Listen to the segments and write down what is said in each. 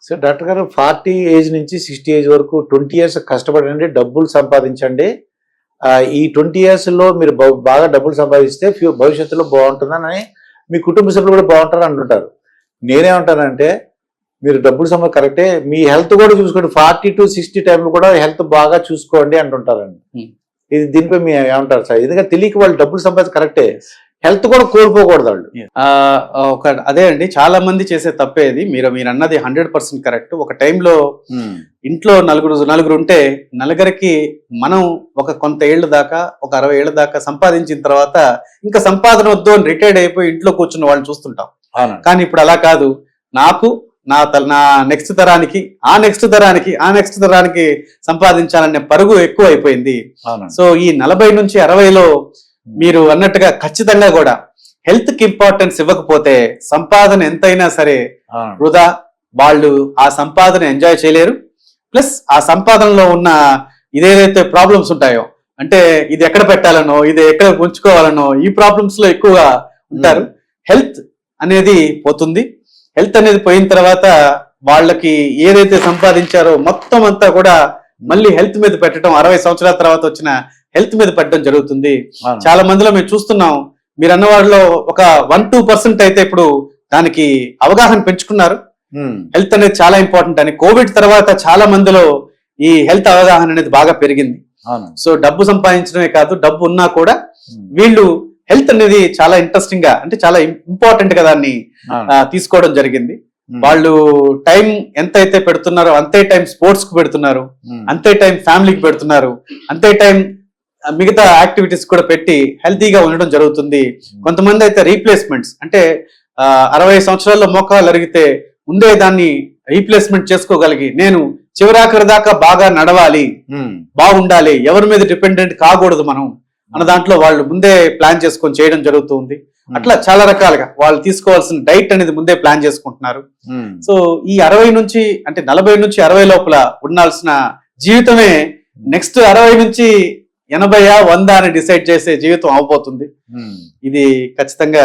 So doctor గారు 40 age నుంచి 60 age వరకు 20 ఇయర్స్ కష్టపడండి, డబ్బులు సంపాదించండి. ఈ 20 ఇయర్స్లో మీరు బాగా డబ్బులు సంపాదిస్తే భవిష్యత్తులో బాగుంటుందని మీ కుటుంబ సభ్యులు కూడా బాగుంటారు అంటుంటారు. నేనేమంటానంటే మీరు డబ్బులు కరెక్టే, మీ హెల్త్ కూడా చూసుకోండి. 40 to 60 టైంలో కూడా హెల్త్ బాగా చూసుకోండి అంటుంటారండి. ఇది దీనిపై మీరు ఏమంటారు సార్? ఎందుకంటే తెలియక వాళ్ళు డబ్బులు సంపాదించి కరెక్టే, హెల్త్ కూడా కోల్పోకూడదు వాళ్ళు. అదే అండి, చాలా మంది చేసే తప్పేది. మీరు అన్నది 100% కరెక్ట్. ఒక టైంలో ఇంట్లో నలుగురు ఉంటే నలుగురికి మనం ఒక కొంత ఏళ్ళ దాకా, ఒక 60 ఏళ్ళ దాకా సంపాదించిన తర్వాత ఇంకా సంపాదన వద్దు అని రిటైర్డ్ అయిపోయి ఇంట్లో కూర్చున్న వాళ్ళని చూస్తుంటాం. కానీ ఇప్పుడు అలా కాదు. నాకు నా నెక్స్ట్ తరానికి, ఆ నెక్స్ట్ తరానికి సంపాదించాలనే పరుగు ఎక్కువ అయిపోయింది. సో ఈ 40 నుంచి 60లో మీరు అన్నట్టుగా ఖచ్చితంగా కూడా హెల్త్ కి ఇంపార్టెన్స్ ఇవ్వకపోతే సంపాదన ఎంతైనా సరే వృధా. వాళ్ళు ఆ సంపాదన ఎంజాయ్ చేయలేరు. ప్లస్ ఆ సంపాదనలో ఉన్న ఇదేదైతే ప్రాబ్లమ్స్ ఉంటాయో, అంటే ఇది ఎక్కడ పెట్టాలనో, ఇది ఎక్కడ ఉంచుకోవాలనో, ఈ ప్రాబ్లమ్స్ లో ఎక్కువగా ఉంటారు. హెల్త్ అనేది పోతుంది. హెల్త్ అనేది పోయిన తర్వాత వాళ్ళకి ఏదైతే సంపాదించారో మొత్తం అంతా కూడా మళ్ళీ హెల్త్ మీద పెట్టడం, 60 సంవత్సరాల తర్వాత వచ్చిన హెల్త్ మీద పెట్టడం జరుగుతుంది. చాలా మందిలో మేము చూస్తున్నాం. మీరు అన్న వాళ్ళలో ఒక 1-2% అయితే ఇప్పుడు దానికి అవగాహన పెంచుకున్నారు. హెల్త్ అనేది చాలా ఇంపార్టెంట్ అని. కోవిడ్ తర్వాత చాలా మందిలో ఈ హెల్త్ అవగాహన అనేది బాగా పెరిగింది. సో డబ్బు సంపాదించడమే కాదు, డబ్బు ఉన్నా కూడా వీళ్ళు హెల్త్ అనేది చాలా ఇంట్రెస్టింగ్ గా, అంటే చాలా ఇంపార్టెంట్ గా దాన్ని తీసుకోవడం జరిగింది. వాళ్ళు టైం ఎంత అయితే పెడుతున్నారో అంతే టైం స్పోర్ట్స్ కు పెడుతున్నారు, అంతే టైం ఫ్యామిలీకి పెడుతున్నారు, అంతే టైం మిగతా యాక్టివిటీస్ కూడా పెట్టి హెల్తీగా ఉండడం జరుగుతుంది. కొంతమంది అయితే రీప్లేస్మెంట్స్, అంటే 60 సంవత్సరాల్లో మోకాలు అరిగితే ముందే దాన్ని రీప్లేస్మెంట్ చేసుకోగలిగి నేను చివరాఖరి దాకా బాగా నడవాలి, బాగుండాలి, ఎవరి మీద డిపెండెంట్ కాకూడదు మనం అన్న దాంట్లో వాళ్ళు ముందే ప్లాన్ చేసుకొని చేయడం జరుగుతుంది. అట్లా చాలా రకాలుగా వాళ్ళు తీసుకోవాల్సిన డైట్ అనేది ముందే ప్లాన్ చేసుకుంటున్నారు. సో ఈ 60 నుంచి, అంటే 40 నుంచి 60 లోపల ఉండాల్సిన జీవితమే నెక్స్ట్ 60 నుంచి 80-100 అని డిసైడ్ చేసే జీవితం అవబోతుంది. ఇది ఖచ్చితంగా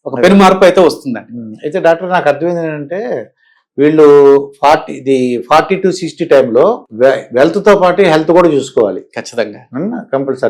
ఒక పెను మార్పు అయితే వస్తుందండి. అయితే డాక్టర్, నాకు అర్థమైంది ఏంటంటే వీళ్ళు 40 to 60 టైంలో వెల్త్ తో పాటు హెల్త్ కూడా చూసుకోవాలి ఖచ్చితంగా, కంపల్సరీ.